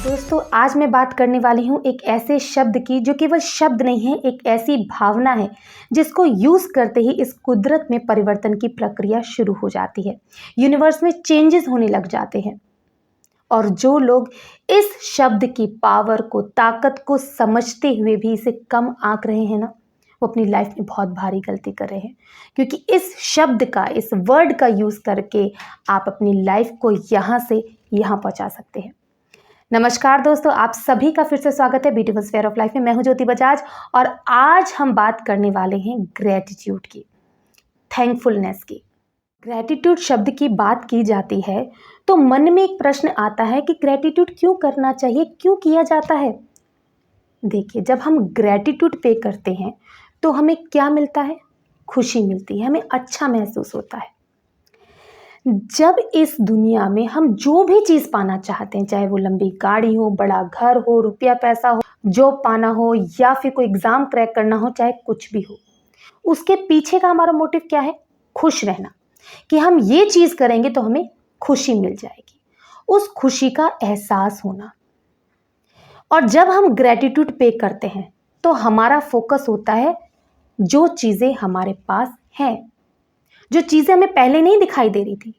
दोस्तों आज मैं बात करने वाली हूँ एक ऐसे शब्द की जो केवल शब्द नहीं है, एक ऐसी भावना है जिसको यूज़ करते ही इस कुदरत में परिवर्तन की प्रक्रिया शुरू हो जाती है। यूनिवर्स में चेंजेस होने लग जाते हैं और जो लोग इस शब्द की पावर को, ताकत को समझते हुए भी इसे कम आंक रहे हैं ना, वो अपनी लाइफ में बहुत भारी गलती कर रहे हैं। क्योंकि इस शब्द का, इस वर्ड का यूज़ करके आप अपनी लाइफ को यहाँ से यहाँ पहुँचा सकते हैं। नमस्कार दोस्तों, आप सभी का फिर से स्वागत है ब्यूटीफुल स्फीयर ऑफ लाइफ में। मैं हूं ज्योति बजाज और आज हम बात करने वाले हैं ग्रेटिट्यूड की, थैंकफुलनेस की। ग्रेटिट्यूड शब्द की बात की जाती है तो मन में एक प्रश्न आता है कि ग्रेटिट्यूड क्यों करना चाहिए, क्यों किया जाता है। देखिए, जब हम ग्रेटिट्यूड पे करते हैं तो हमें क्या मिलता है? खुशी मिलती है, हमें अच्छा महसूस होता है। जब इस दुनिया में हम जो भी चीज़ पाना चाहते हैं, चाहे वो लंबी गाड़ी हो, बड़ा घर हो, रुपया पैसा हो, जॉब पाना हो या फिर कोई एग्ज़ाम क्रैक करना हो, चाहे कुछ भी हो, उसके पीछे का हमारा मोटिव क्या है? खुश रहना, कि हम ये चीज़ करेंगे तो हमें खुशी मिल जाएगी, उस खुशी का एहसास होना। और जब हम ग्रेटिट्यूड पे करते हैं तो हमारा फोकस होता है जो चीज़ें हमारे पास हैं, जो चीज़ें हमें पहले नहीं दिखाई दे रही थी।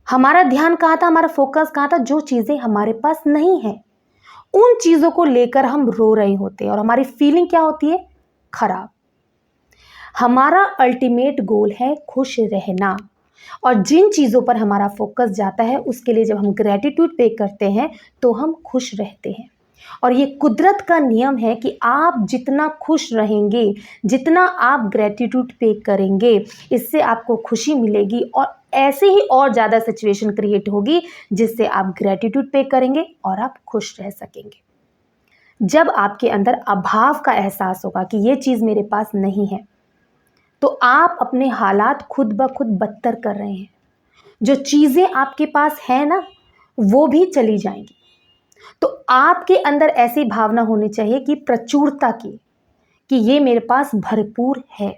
हमारा ध्यान कहाँ था, हमारा फोकस कहाँ था? जो चीज़ें हमारे पास नहीं है, उन चीज़ों को लेकर हम रो रहे होते हैं और हमारी फीलिंग क्या होती है? खराब। हमारा अल्टीमेट गोल है खुश रहना और जिन चीज़ों पर हमारा फोकस जाता है उसके लिए जब हम ग्रेटिट्यूड पे करते हैं तो हम खुश रहते हैं। और ये कुदरत का नियम है कि आप जितना खुश रहेंगे, जितना आप ग्रेटिट्यूड पे करेंगे, इससे आपको खुशी मिलेगी और ऐसे ही और ज़्यादा सिचुएशन क्रिएट होगी जिससे आप ग्रेटिट्यूड पे करेंगे और आप खुश रह सकेंगे। जब आपके अंदर अभाव का एहसास होगा कि ये चीज़ मेरे पास नहीं है, तो आप अपने हालात खुद ब खुद बदतर कर रहे हैं। जो चीज़ें आपके पास हैं ना, वो भी चली जाएंगी। तो आपके अंदर ऐसी भावना होनी चाहिए कि प्रचुरता की, कि ये मेरे पास भरपूर है।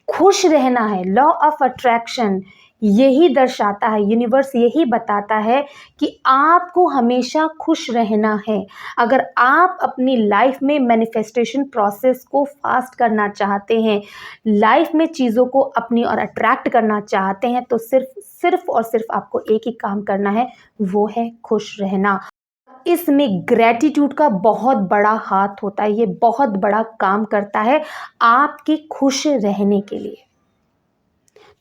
खुश रहना है। लॉ ऑफ अट्रैक्शन यही दर्शाता है, यूनिवर्स यही बताता है कि आपको हमेशा खुश रहना है। अगर आप अपनी लाइफ में मैनिफेस्टेशन प्रोसेस को फास्ट करना चाहते हैं, लाइफ में चीज़ों को अपनी और अट्रैक्ट करना चाहते हैं, तो सिर्फ और सिर्फ आपको एक ही काम करना है, वो है खुश रहना। इसमें ग्रेटिट्यूड का बहुत बड़ा हाथ होता है, ये बहुत बड़ा काम करता है आपके खुश रहने के लिए।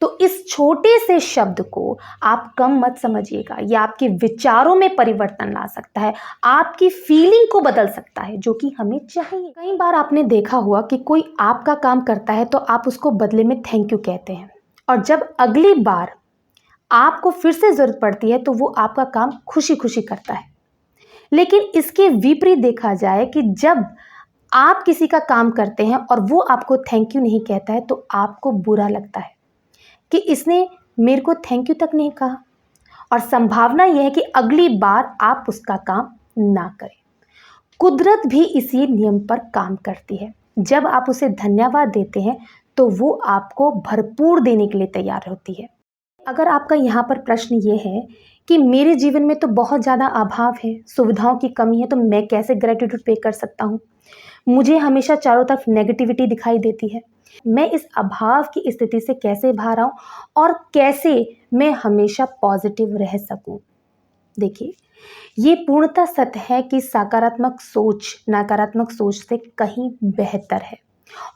तो इस छोटे से शब्द को आप कम मत समझिएगा, ये आपके विचारों में परिवर्तन ला सकता है, आपकी फीलिंग को बदल सकता है, जो कि हमें चाहिए। कई बार आपने देखा हुआ कि कोई आपका काम करता है तो आप उसको बदले में थैंक यू कहते हैं, और जब अगली बार आपको फिर से ज़रूरत पड़ती है तो वो आपका काम खुशी खुशी करता है। लेकिन इसके विपरीत देखा जाए कि जब आप किसी का काम करते हैं और वो आपको थैंक यू नहीं कहता है तो आपको बुरा लगता है कि इसने मेरे को थैंक यू तक नहीं कहा, और संभावना यह है कि अगली बार आप उसका काम ना करें। कुदरत भी इसी नियम पर काम करती है। जब आप उसे धन्यवाद देते हैं तो वो आपको भरपूर देने के लिए तैयार होती है। अगर आपका यहाँ पर प्रश्न ये है कि मेरे जीवन में तो बहुत ज़्यादा अभाव है, सुविधाओं की कमी है, तो मैं कैसे ग्रेटिट्यूड पे कर सकता हूँ? मुझे हमेशा चारों तरफ नेगेटिविटी दिखाई देती है, मैं इस अभाव की स्थिति से कैसे बाहर आऊँ और कैसे मैं हमेशा पॉजिटिव रह सकूँ? देखिए, ये पूर्णतः सत्य है कि सकारात्मक सोच नकारात्मक सोच से कहीं बेहतर है।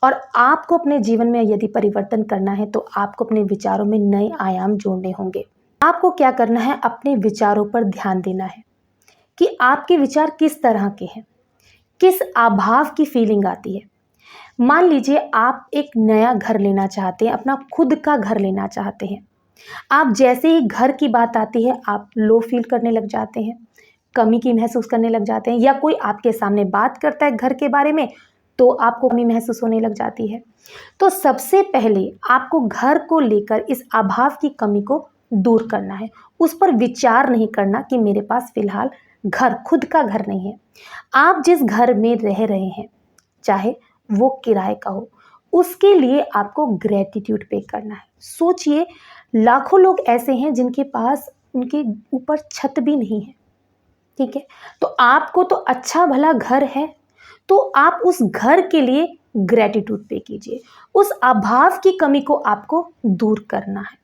और आपको अपने जीवन में यदि परिवर्तन करना है तो आपको अपने विचारों में नए आयाम जोड़ने होंगे। आपको क्या करना है? अपने विचारों पर ध्यान देना है कि आपके विचार किस तरह के हैं, किस अभाव की फीलिंग आती है। मान लीजिए आप एक नया घर लेना चाहते हैं, अपना खुद का घर लेना चाहते हैं। आप जैसे ही घर की बात आती है आप लो फील करने लग जाते हैं, कमी की महसूस करने लग जाते हैं, या कोई आपके सामने बात करता है घर के बारे में तो आपको कमी महसूस होने लग जाती है। तो सबसे पहले आपको घर को लेकर इस अभाव की कमी को दूर करना है। उस पर विचार नहीं करना कि मेरे पास फिलहाल घर, खुद का घर नहीं है। आप जिस घर में रह रहे हैं, चाहे वो किराए का हो, उसके लिए आपको ग्रेटिट्यूड पे करना है। सोचिए, लाखों लोग ऐसे हैं जिनके पास उनके ऊपर छत भी नहीं है, ठीक है? तो आपको तो अच्छा भला घर है, तो आप उस घर के लिए ग्रैटिट्यूड पे कीजिए। उस अभाव की कमी को आपको दूर करना है,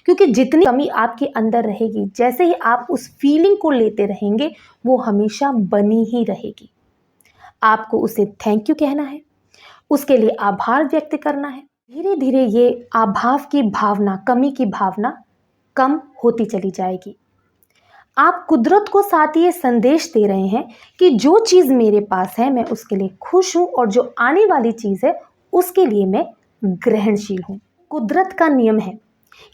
क्योंकि जितनी कमी आपके अंदर रहेगी, जैसे ही आप उस फीलिंग को लेते रहेंगे, वो हमेशा बनी ही रहेगी। आपको उसे थैंक यू कहना है, उसके लिए आभार व्यक्त करना है। धीरे धीरे ये अभाव की भावना, कमी की भावना कम होती चली जाएगी। आप कुदरत को साथ ये संदेश दे रहे हैं कि जो चीज़ मेरे पास है मैं उसके लिए खुश हूँ, और जो आने वाली चीज़ है उसके लिए मैं ग्रहणशील हूँ। कुदरत का नियम है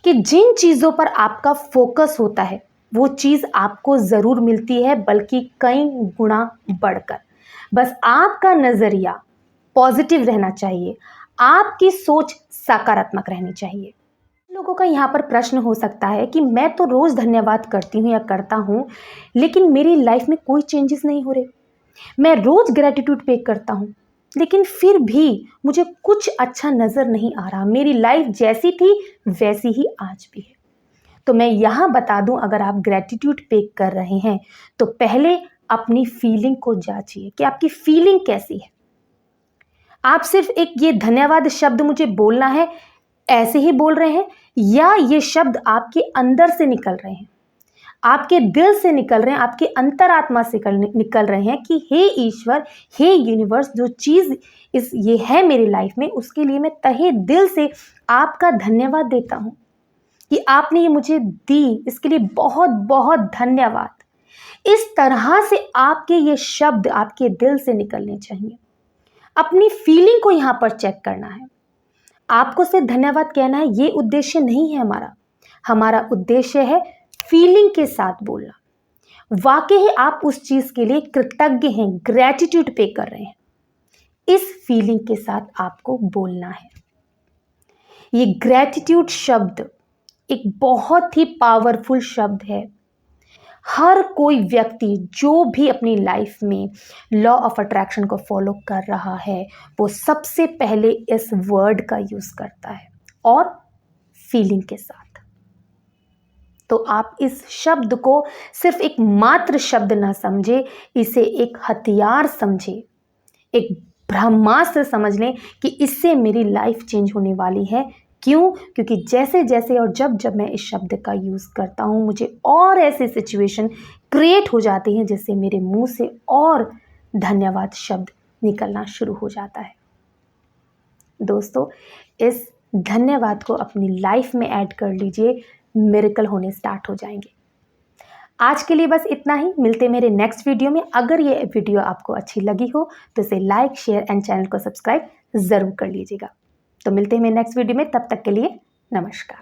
कि जिन चीज़ों पर आपका फोकस होता है वो चीज़ आपको ज़रूर मिलती है, बल्कि कई गुना बढ़कर। बस आपका नज़रिया पॉजिटिव रहना चाहिए, आपकी सोच सकारात्मक रहनी चाहिए। लोगों का यहाँ पर प्रश्न हो सकता है कि मैं तो रोज़ धन्यवाद करती हूँ या करता हूँ, लेकिन मेरी लाइफ में कोई चेंजेस नहीं हो रहे। मैं रोज़ ग्रैटिट्यूड पे करता हूँ, लेकिन फिर भी मुझे कुछ अच्छा नज़र नहीं आ रहा। मेरी लाइफ जैसी थी वैसी ही आज भी है। तो मैं यहाँ बता दूँ, अगर आप ग्रैटिट्यूड पे कर रहे हैं तो पहले अपनी फीलिंग को जांचिए कि आपकी फीलिंग कैसी है। आप सिर्फ एक ये धन्यवाद शब्द मुझे बोलना है ऐसे ही बोल रहे हैं, या ये शब्द आपके अंदर से निकल रहे हैं, आपके दिल से निकल रहे हैं, आपके अंतरात्मा से निकल रहे हैं कि हे ईश्वर, हे यूनिवर्स, जो चीज़ ये है मेरी लाइफ में, उसके लिए मैं तहे दिल से आपका धन्यवाद देता हूँ कि आपने ये मुझे दी, इसके लिए बहुत बहुत धन्यवाद। इस तरह से आपके ये शब्द आपके दिल से निकलने चाहिए। अपनी फीलिंग को यहाँ पर चेक करना है। आपको सिर्फ धन्यवाद कहना है, ये उद्देश्य नहीं है हमारा। हमारा उद्देश्य है फीलिंग के साथ बोलना। वाकई ही आप उस चीज़ के लिए कृतज्ञ हैं, ग्रैटिट्यूड पे कर रहे हैं, इस फीलिंग के साथ आपको बोलना है। ये ग्रैटिट्यूड शब्द एक बहुत ही पावरफुल शब्द है। हर कोई व्यक्ति जो भी अपनी लाइफ में लॉ ऑफ अट्रैक्शन को फॉलो कर रहा है, वो सबसे पहले इस वर्ड का यूज़ करता है, और फीलिंग के साथ। तो आप इस शब्द को सिर्फ एक मात्र शब्द ना समझे, इसे एक हथियार समझे, एक ब्रह्मास्त्र समझ लें कि इससे मेरी लाइफ चेंज होने वाली है। क्यों? क्योंकि जैसे जैसे और जब जब मैं इस शब्द का यूज़ करता हूँ, मुझे और ऐसे सिचुएशन क्रिएट हो जाती हैं जिससे मेरे मुंह से और धन्यवाद शब्द निकलना शुरू हो जाता है। दोस्तों, इस धन्यवाद को अपनी लाइफ में ऐड कर लीजिए, मिरेकल होने स्टार्ट हो जाएंगे। आज के लिए बस इतना ही। मिलते मेरे नेक्स्ट वीडियो में। अगर ये वीडियो आपको अच्छी लगी हो तो इसे लाइक, शेयर एंड चैनल को सब्सक्राइब ज़रूर कर लीजिएगा। तो मिलते हैं मेरे नेक्स्ट वीडियो में, तब तक के लिए नमस्कार।